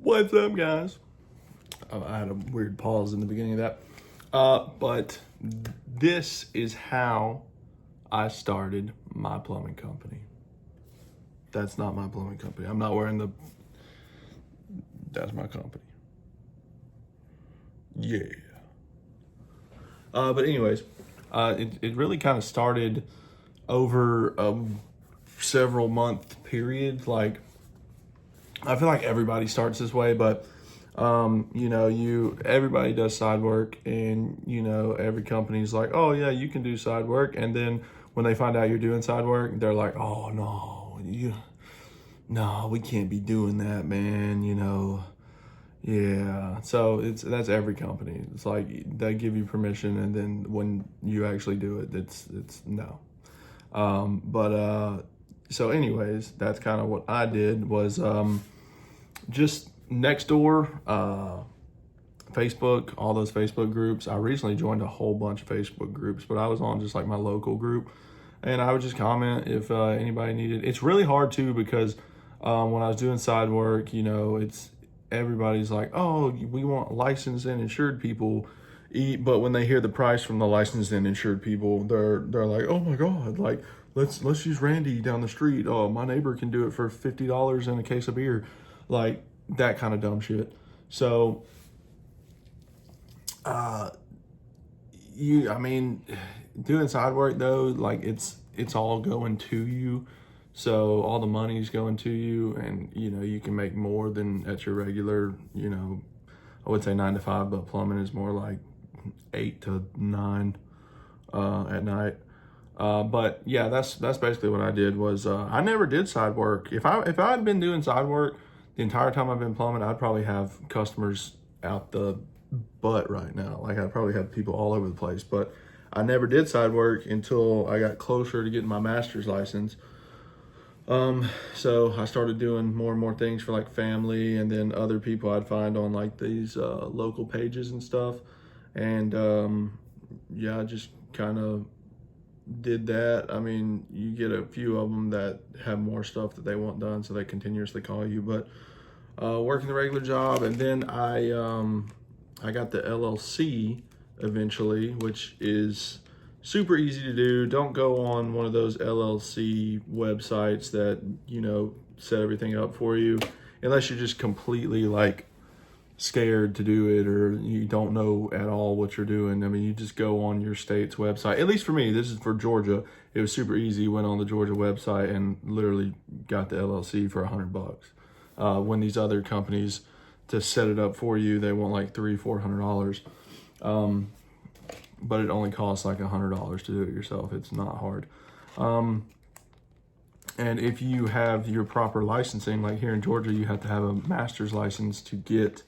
What's up, guys? I had a weird pause in the beginning of that. But this is how I started my plumbing company. That's not my plumbing company. I'm not wearing the. That's my company. Yeah. But anyways, it really kind of started over a several month period. Like, I feel like everybody starts this way, but everybody does side work, and every company's like, oh yeah, you can do side work, and then when they find out you're doing side work, they're like, oh no, we can't be doing that, man. Yeah. So that's every company. It's like they give you permission, and then when you actually do it, it's no. But so anyways, that's kind of what I did was just Nextdoor, Facebook, all those Facebook groups. I recently joined a whole bunch of Facebook groups, but I was on just like my local group, and I would just comment if anybody needed. It's really hard too because when I was doing side work, it's everybody's like, oh, we want licensed and insured people. But when they hear the price from the licensed and insured people, they're like, oh my god, like let's use Randy down the street. Oh, my neighbor can do it for $50 and a case of beer, like that kind of dumb shit. So I mean, doing side work though, like it's all going to you. So all the money's going to you, and you can make more than at your regular, I would say 9 to 5, but plumbing is more like 8 to 9 at night. But yeah, that's basically what I did. Was I never did side work. If I had been doing side work the entire time I've been plumbing, I'd probably have customers out the butt right now. Like I'd probably have people all over the place. But I never did side work until I got closer to getting my master's license. So I started doing more and more things for like family, and then other people I'd find on like these local pages and stuff. And yeah, I just kind of did that. I mean, you get a few of them that have more stuff that they want done, so they continuously call you. But working the regular job, and then I got the LLC eventually, which is super easy to do. Don't go on one of those LLC websites that set everything up for you, unless you're just completely like scared to do it, or you don't know at all what you're doing. I mean, you just go on your state's website. At least for me, this is for Georgia. It was super easy. Went on the Georgia website and literally got the LLC for $100. When these other companies, to set it up for you, they want like $300-400. But it only costs like $100 to do it yourself. It's not hard. And if you have your proper licensing, like here in Georgia, you have to have a master's license to get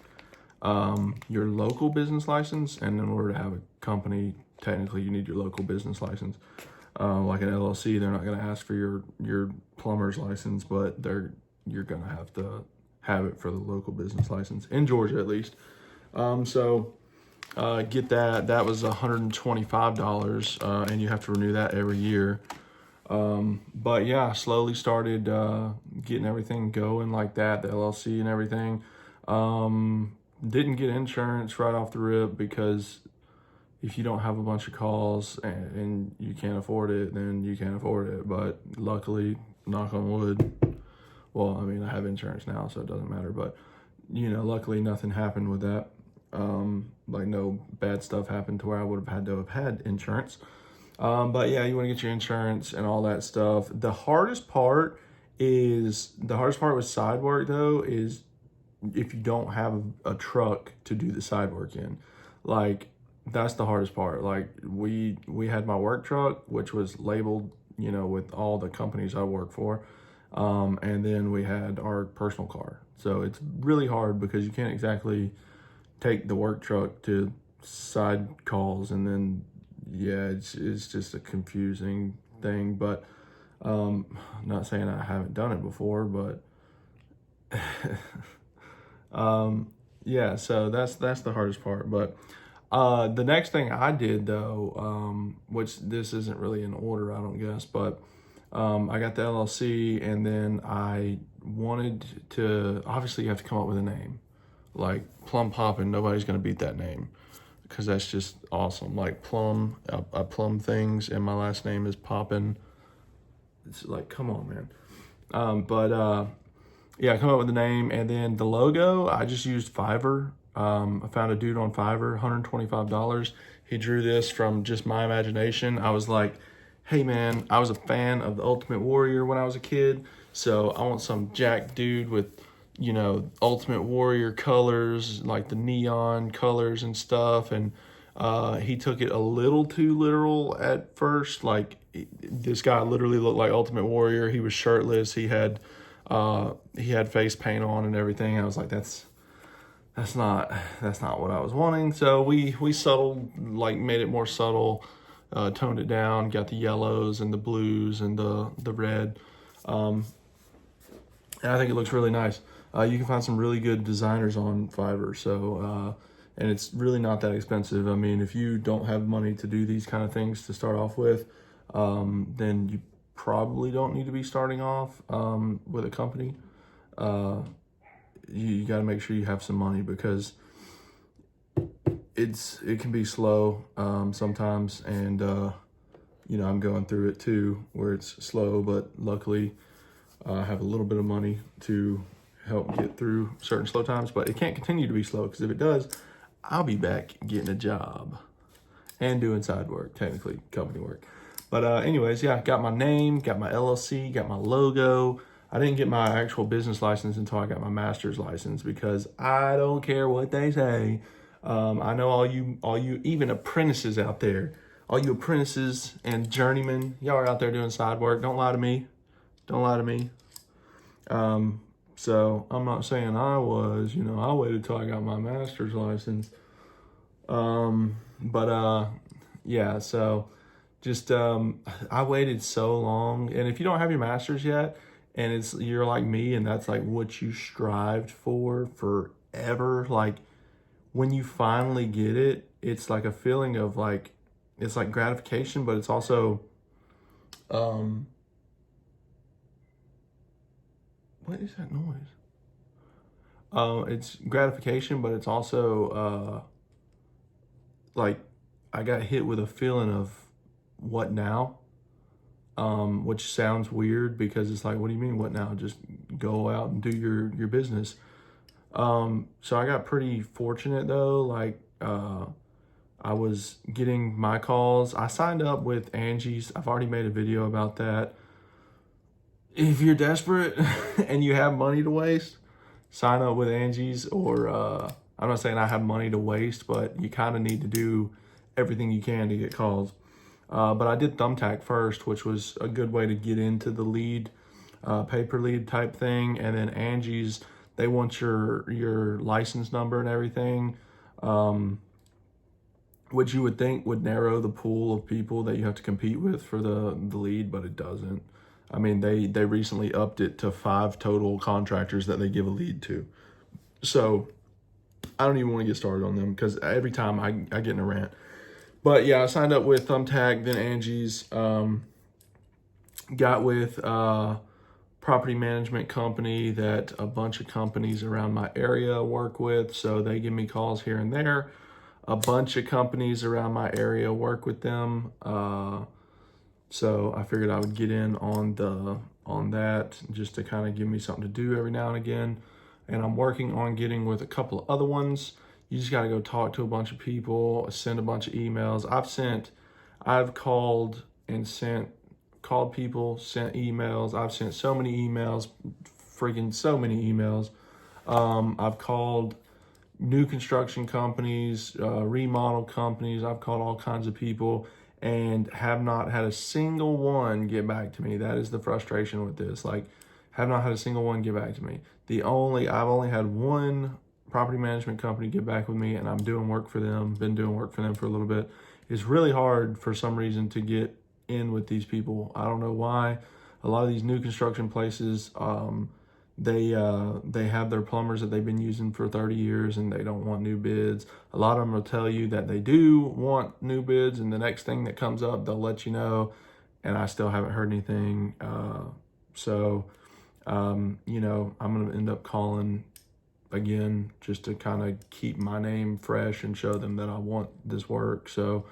your local business license, and in order to have a company, technically you need your local business license. Like an LLC, they're not going to ask for your plumber's license, but you're going to have it for the local business license in Georgia at least. So get that. That was $125, and you have to renew that every year. But yeah, slowly started getting everything going like that, the LLC and everything. Didn't get insurance right off the rip because if you don't have a bunch of calls and you can't afford it, then you can't afford it. But luckily, knock on wood, well, I mean, I have insurance now, so it doesn't matter. But, luckily nothing happened with that. Like no bad stuff happened to where I would have had to have had insurance. But yeah, you want to get your insurance and all that stuff. The hardest part with side work though is if you don't have a truck to do the side work in. Like that's the hardest part. Like we had my work truck, which was labeled, with all the companies I work for. And then we had our personal car. So it's really hard because you can't exactly take the work truck to side calls, and then yeah, it's just a confusing thing. But not saying I haven't done it before, but yeah, so that's the hardest part. But the next thing I did though, which this isn't really in order, I don't guess, but I got the LLC, and then I wanted to, obviously you have to come up with a name. Like Plum Poppin', nobody's gonna beat that name because that's just awesome. Like Plum, I plum things, and my last name is Poppin'. It's like, come on, man. Yeah, I come up with the name, and then the logo, I just used Fiverr. I found a dude on Fiverr, $125. He drew this from just my imagination. I was like, hey man, I was a fan of the Ultimate Warrior when I was a kid, so I want some jack dude with, Ultimate Warrior colors, like the neon colors and stuff. And he took it a little too literal at first. Like, this guy literally looked like Ultimate Warrior. He was shirtless. He had face paint on and everything. I was like, that's not what I was wanting. So we subtle, like made it more subtle, toned it down, got the yellows and the blues and the red. And I think it looks really nice. You can find some really good designers on Fiverr. So, and it's really not that expensive. I mean, if you don't have money to do these kind of things to start off with, then you probably don't need to be starting off with a company. You got to make sure you have some money, because it can be slow sometimes, and I'm going through it too, where it's slow, but luckily I have a little bit of money to help get through certain slow times. But it can't continue to be slow, because if it does, I'll be back getting a job and doing side work, technically company work. But anyways, yeah, got my name, got my LLC, got my logo. I didn't get my actual business license until I got my master's license, because I don't care what they say. I know all you even apprentices out there, all you apprentices and journeymen, y'all are out there doing side work. Don't lie to me. Don't lie to me. So I'm not saying I was, I waited till I got my master's license. Yeah, so just, I waited so long. And if you don't have your master's yet, and you're like me, and that's like what you strived for forever, like when you finally get it, it's like a feeling of like, it's like gratification, but it's also, what is that noise? It's gratification, but it's also, like, I got hit with a feeling of what now? Which sounds weird, because it's like, what do you mean, what now? Just go out and do your business. So I got pretty fortunate though. Like, I was getting my calls. I signed up with Angie's. I've already made a video about that. If you're desperate and you have money to waste, sign up with Angie's. Or I'm not saying I have money to waste, but you kind of need to do everything you can to get calls. But I did Thumbtack first, which was a good way to get into the lead, pay-per lead type thing. And then Angie's, they want your license number and everything, which you would think would narrow the pool of people that you have to compete with for the lead, but it doesn't. I mean, they recently upped it to 5 total contractors that they give a lead to. So I don't even want to get started on them, because every time I get in a rant. But yeah, I signed up with Thumbtack, then Angie's, got with property management company that a bunch of companies around my area work with. So they give me calls here and there. A bunch of companies around my area work with them. So I figured I would get in on that, just to kind of give me something to do every now and again. And I'm working on getting with a couple of other ones. You just got to go talk to a bunch of people, send a bunch of emails. I've called people, sent emails. I've sent so many emails, freaking so many emails. I've called new construction companies, remodel companies. I've called all kinds of people and have not had a single one get back to me. That is the frustration with this. Like, have not had a single one get back to me. I've only had one property management company get back with me, and I'm doing work for them, been doing work for them for a little bit. It's really hard for some reason to get in with these people. I don't know why. A lot of these new construction places, they have their plumbers that they've been using for 30 years and they don't want new bids. A lot of them will tell you that they do want new bids, and the next thing that comes up, they'll let you know. and I still haven't heard anything. You know, I'm going to end up calling again just to kind of keep my name fresh and show them that I want this work. So,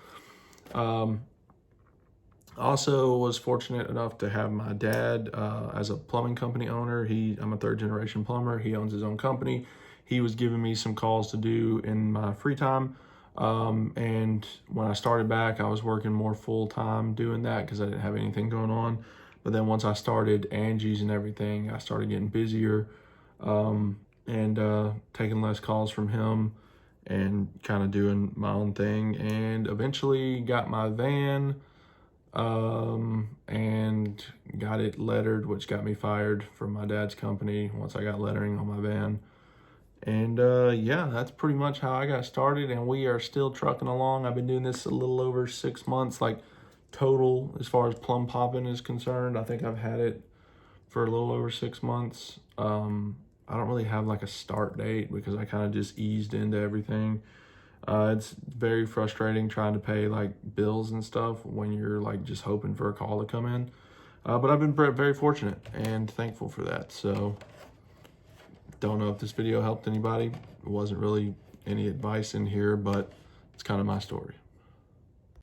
also was fortunate enough to have my dad as a plumbing company owner. I'm a 3rd generation plumber. He owns his own company. He was giving me some calls to do in my free time. And when I started back, I was working more full time doing that because I didn't have anything going on. But then once I started Angie's and everything, I started getting busier and taking less calls from him and kind of doing my own thing. And eventually got my van and got it lettered, which got me fired from my dad's company once I got lettering on my van. And yeah, that's pretty much how I got started, and we are still trucking along. I've been doing this a little over 6 months, like total as far as plum popping is concerned. I think I've had it for a little over 6 months. I don't really have like a start date because I kind of just eased into everything. It's very frustrating trying to pay like bills and stuff when you're like just hoping for a call to come in. But I've been very fortunate and thankful for that. So don't know if this video helped anybody. It wasn't really any advice in here, but it's kind of my story.